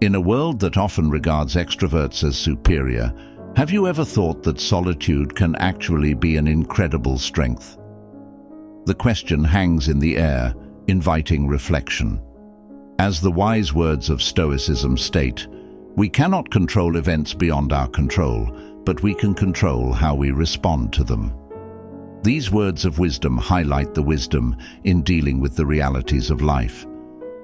In a world that often regards extroverts as superior, have you ever thought that solitude can actually be an incredible strength? The question hangs in the air, inviting reflection. As the wise words of Stoicism state, we cannot control events beyond our control, but we can control how we respond to them. These words of wisdom highlight the wisdom in dealing with the realities of life.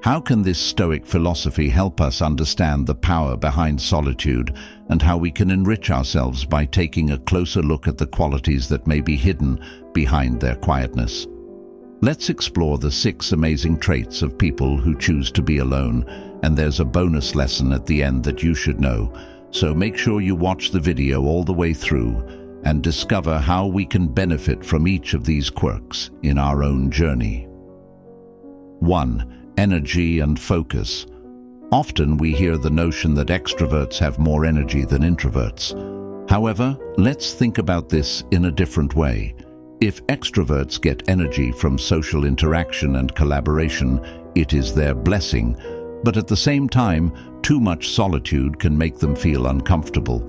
How can this Stoic philosophy help us understand the power behind solitude and how we can enrich ourselves by taking a closer look at the qualities that may be hidden behind their quietness? Let's explore the 6 amazing traits of people who choose to be alone, and there's a bonus lesson at the end that you should know, so make sure you watch the video all the way through and discover how we can benefit from each of these quirks in our own journey. 1. Energy and focus. Often we hear the notion that extroverts have more energy than introverts. However, let's think about this in a different way. If extroverts get energy from social interaction and collaboration, it is their blessing. But at the same time, too much solitude can make them feel uncomfortable.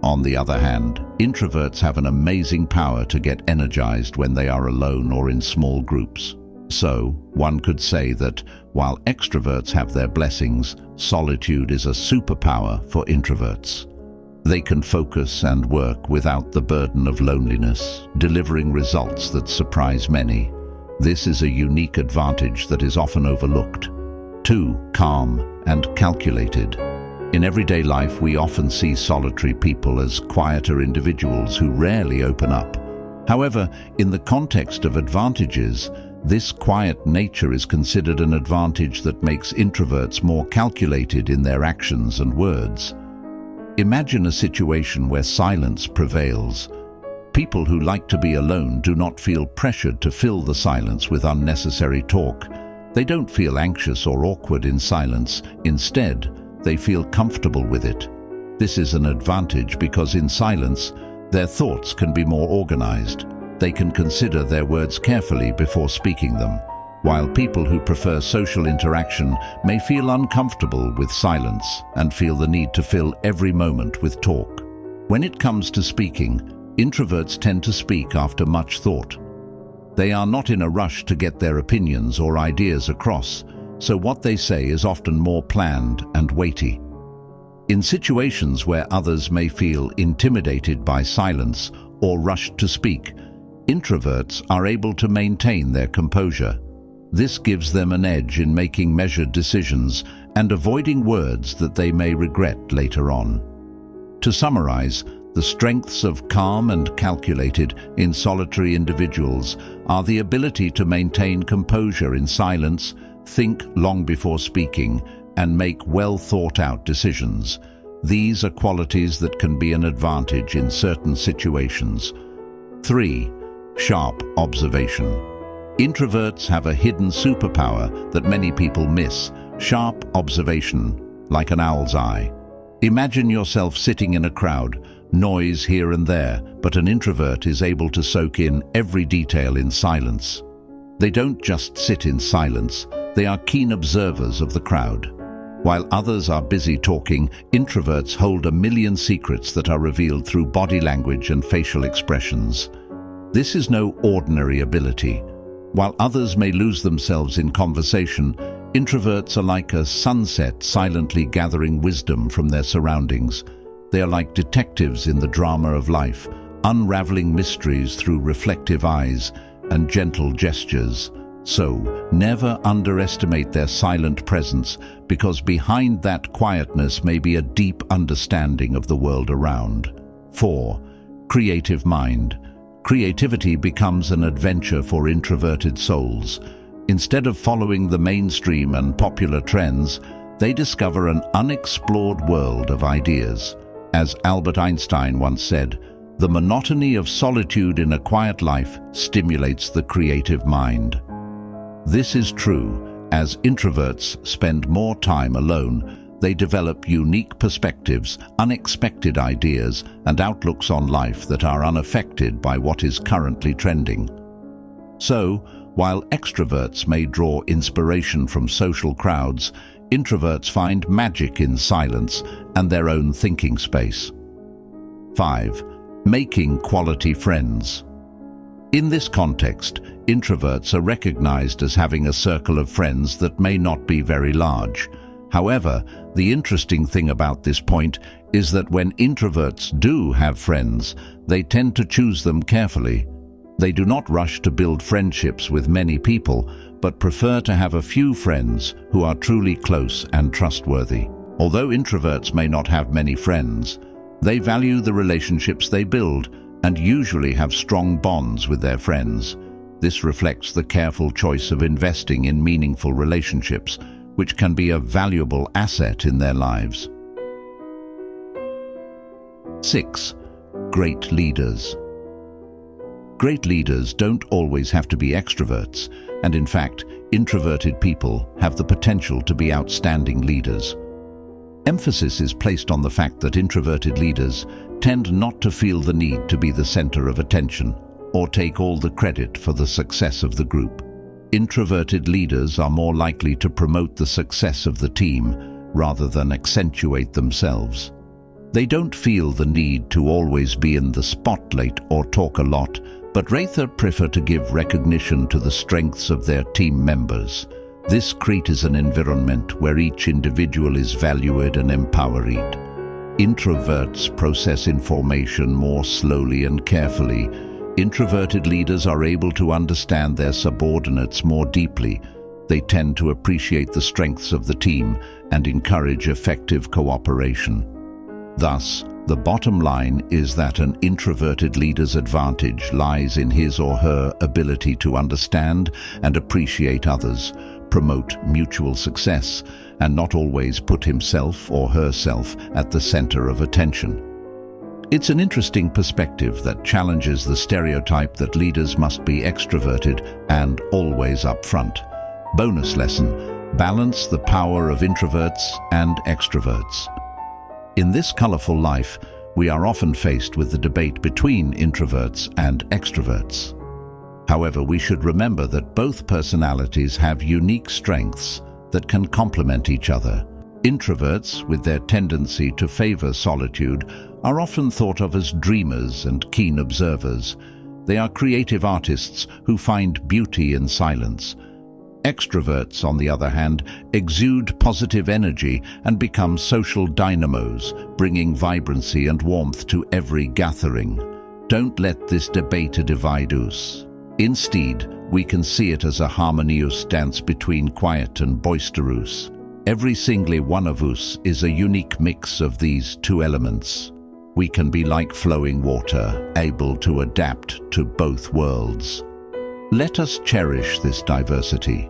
On the other hand, introverts have an amazing power to get energized when they are alone or in small groups. So, one could say that while extroverts have their blessings, solitude is a superpower for introverts. They can focus and work without the burden of loneliness, delivering results that surprise many. This is a unique advantage that is often overlooked. 2. Calm and calculated. In everyday life, we often see solitary people as quieter individuals who rarely open up. However, in the context of advantages, this quiet nature is considered an advantage that makes introverts more calculated in their actions and words. Imagine a situation where silence prevails. People who like to be alone do not feel pressured to fill the silence with unnecessary talk. They don't feel anxious or awkward in silence. Instead, they feel comfortable with it. This is an advantage because in silence, their thoughts can be more organized. They can consider their words carefully before speaking them, while people who prefer social interaction may feel uncomfortable with silence and feel the need to fill every moment with talk. When it comes to speaking, introverts tend to speak after much thought. They are not in a rush to get their opinions or ideas across, so what they say is often more planned and weighty. In situations where others may feel intimidated by silence or rushed to speak, introverts are able to maintain their composure. This gives them an edge in making measured decisions and avoiding words that they may regret later on. To summarize, the strengths of calm and calculated in solitary individuals are the ability to maintain composure in silence, think long before speaking, and make well-thought-out decisions. These are qualities that can be an advantage in certain situations. 3. Sharp observation. Introverts have a hidden superpower that many people miss: sharp observation, like an owl's eye. Imagine yourself sitting in a crowd, noise here and there, but an introvert is able to soak in every detail in silence. They don't just sit in silence, they are keen observers of the crowd. While others are busy talking, introverts hold a million secrets that are revealed through body language and facial expressions. This is no ordinary ability. While others may lose themselves in conversation, introverts are like a sunset silently gathering wisdom from their surroundings. They are like detectives in the drama of life, unraveling mysteries through reflective eyes and gentle gestures. So, never underestimate their silent presence, because behind that quietness may be a deep understanding of the world around. 4. Creative mind. Creativity becomes an adventure for introverted souls. Instead of following the mainstream and popular trends, they discover an unexplored world of ideas. As Albert Einstein once said, "The monotony of solitude in a quiet life stimulates the creative mind." This is true. As introverts spend more time alone, they develop unique perspectives, unexpected ideas, and outlooks on life that are unaffected by what is currently trending. So, while extroverts may draw inspiration from social crowds, Introverts find magic in silence and their own thinking space. 5. Making quality friends. In this context, introverts are recognized as having a circle of friends that may not be very large. However, the interesting thing about this point is that when introverts do have friends, they tend to choose them carefully. They do not rush to build friendships with many people, but prefer to have a few friends who are truly close and trustworthy. Although introverts may not have many friends, they value the relationships they build and usually have strong bonds with their friends. This reflects the careful choice of investing in meaningful relationships, which can be a valuable asset in their lives. 6. Great leaders. Great leaders don't always have to be extroverts, and in fact, introverted people have the potential to be outstanding leaders. Emphasis is placed on the fact that introverted leaders tend not to feel the need to be the center of attention or take all the credit for the success of the group. Introverted leaders are more likely to promote the success of the team rather than accentuate themselves. They don't feel the need to always be in the spotlight or talk a lot, but rather prefer to give recognition to the strengths of their team members. This creates an environment where each individual is valued and empowered. Introverts process information more slowly and carefully. Introverted leaders are able to understand their subordinates more deeply. They tend to appreciate the strengths of the team and encourage effective cooperation. Thus, the bottom line is that an introverted leader's advantage lies in his or her ability to understand and appreciate others, promote mutual success, and not always put himself or herself at the center of attention. It's an interesting perspective that challenges the stereotype that leaders must be extroverted and always upfront. Bonus lesson: balance the power of introverts and extroverts. In this colorful life, we are often faced with the debate between introverts and extroverts. However, we should remember that both personalities have unique strengths that can complement each other. Introverts, with their tendency to favor solitude, are often thought of as dreamers and keen observers. They are creative artists who find beauty in silence. Extroverts, on the other hand, exude positive energy and become social dynamos, bringing vibrancy and warmth to every gathering. Don't let this debate divide us. Instead, we can see it as a harmonious dance between quiet and boisterous. Every single one of us is a unique mix of these two elements. We can be like flowing water, able to adapt to both worlds. Let us cherish this diversity.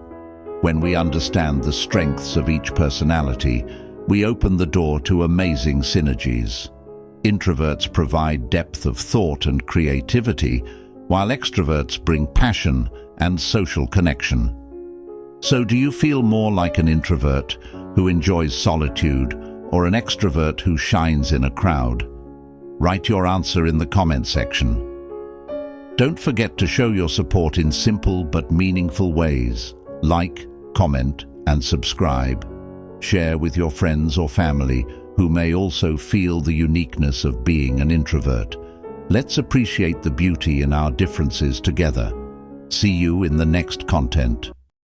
When we understand the strengths of each personality, we open the door to amazing synergies. Introverts provide depth of thought and creativity, while extroverts bring passion and social connection. So do you feel more like an introvert who enjoys solitude or an extrovert who shines in a crowd? Write your answer in the comment section. Don't forget to show your support in simple but meaningful ways. Like, comment, and subscribe. Share with your friends or family who may also feel the uniqueness of being an introvert. Let's appreciate the beauty in our differences together. See you in the next content.